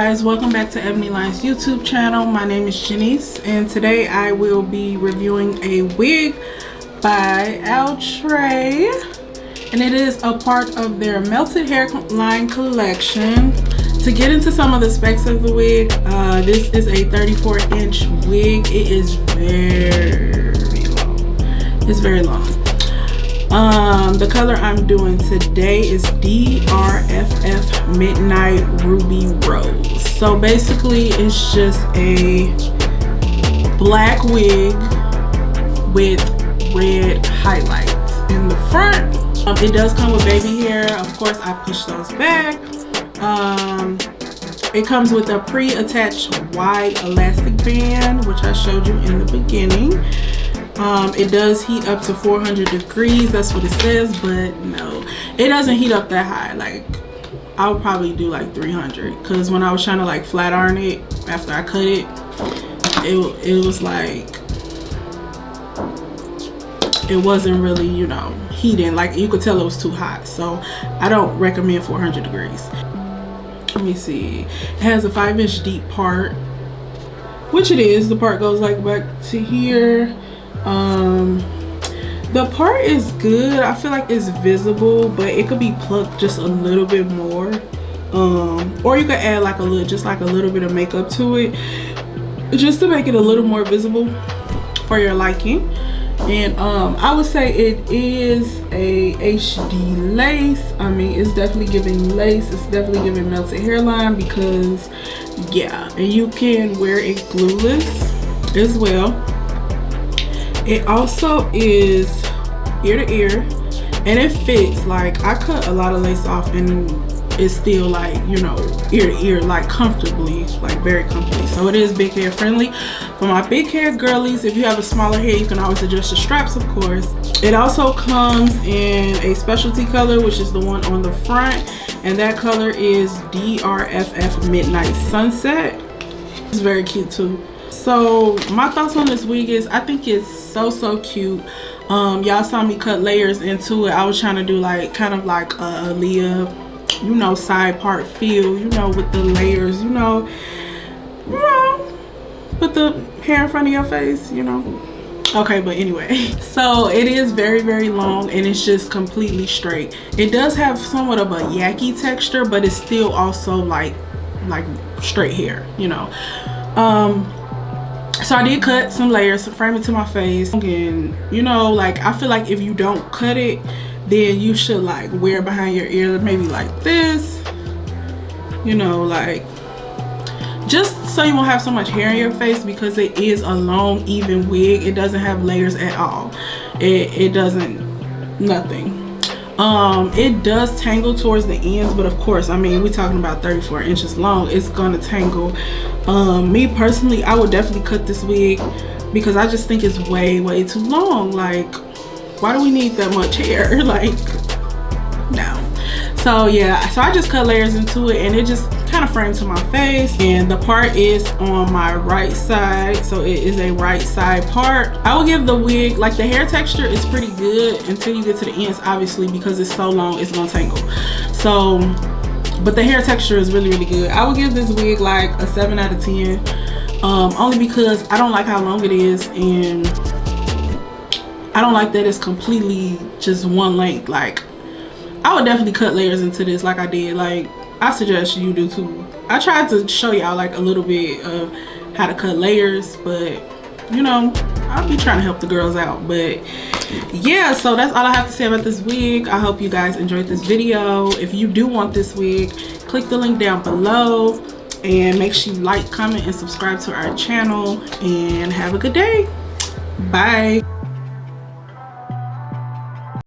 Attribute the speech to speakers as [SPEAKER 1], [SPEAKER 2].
[SPEAKER 1] guys, welcome back to Ebony Line's YouTube channel. My name is Janice and today I will be reviewing a wig by Outre, and it is a part of their melted hairline collection. To get into some of the specs of the wig, this is a 34-inch wig. It is very long. It's very long. The color I'm doing today is DRFF Midnight Ruby Rose. So basically it's just a black wig with red highlights in the front. It does come with baby hair. Of course I push those back. It comes with a pre-attached wide elastic band, which I showed you in the beginning. It does heat up to 400 degrees, that's what it says, but no, it doesn't heat up that high. Like, I would probably do like 300, because when I was trying to like flat iron it after I cut it, it was like, it wasn't really, you know, heating. Like, you could tell it was too hot, so I don't recommend 400 degrees. Let me see. It has a 5-inch deep part, which it is. The part goes like back to here. The part is good. I feel like it's visible, but it could be plucked just a little bit more. Or you could add like a little bit of makeup to it, just to make it a little more visible for your liking. And I would say it is a HD lace. I mean, it's definitely giving lace. It's definitely giving melted hairline, because yeah, and you can wear it glueless as well. It also is ear to ear, and it fits. Like, I cut a lot of lace off and it's still like, you know, ear to ear, like comfortably, like very comfortably. So it is big hair friendly. For my big hair girlies, if you have a smaller hair, you can always adjust the straps, of course. It also comes in a specialty color, which is the one on the front, and that color is DRFF Midnight Sunset. It's very cute too. So my thoughts on this wig is, I think it's so cute. Y'all saw me cut layers into it. I was trying to do like kind of like a Aaliyah, you know, side part feel, you know, with the layers, you know, put the hair in front of your face, you know. Okay, but anyway, so it is very long, and it's just completely straight. It does have somewhat of a yucky texture, but it's still also like straight hair, you know. So I did cut some layers to frame it to my face, and you know, like, I feel like if you don't cut it, then you should like wear it behind your ear, maybe like this, you know, like just so you won't have so much hair in your face, because it is a long even wig. It doesn't have layers at all. It doesn't, nothing. It does tangle towards the ends, but of course, I mean, we're talking about 34 inches long, it's gonna tangle. Me personally, I would definitely cut this wig, because I just think it's way too long. Like, why do we need that much hair? Like, no. So yeah, so I just cut layers into it, and it just kind of framed to my face. And the part is on my right side, so it is a right side part. I will give the wig, like, the hair texture is pretty good until you get to the ends, obviously, because it's so long it's gonna tangle. So, but the hair texture is really good. I would give this wig like a 7 out of 10, only because I don't like how long it is, and I don't like that it's completely just one length. Like, I would definitely cut layers into this like I did. Like, I suggest you do too. I tried to show y'all like a little bit of how to cut layers, but you know, I'll be trying to help the girls out. But yeah, so that's all I have to say about this wig. I hope you guys enjoyed this video. If you do want this wig, click the link down below, and make sure you like, comment, and subscribe to our channel, and have a good day. Bye.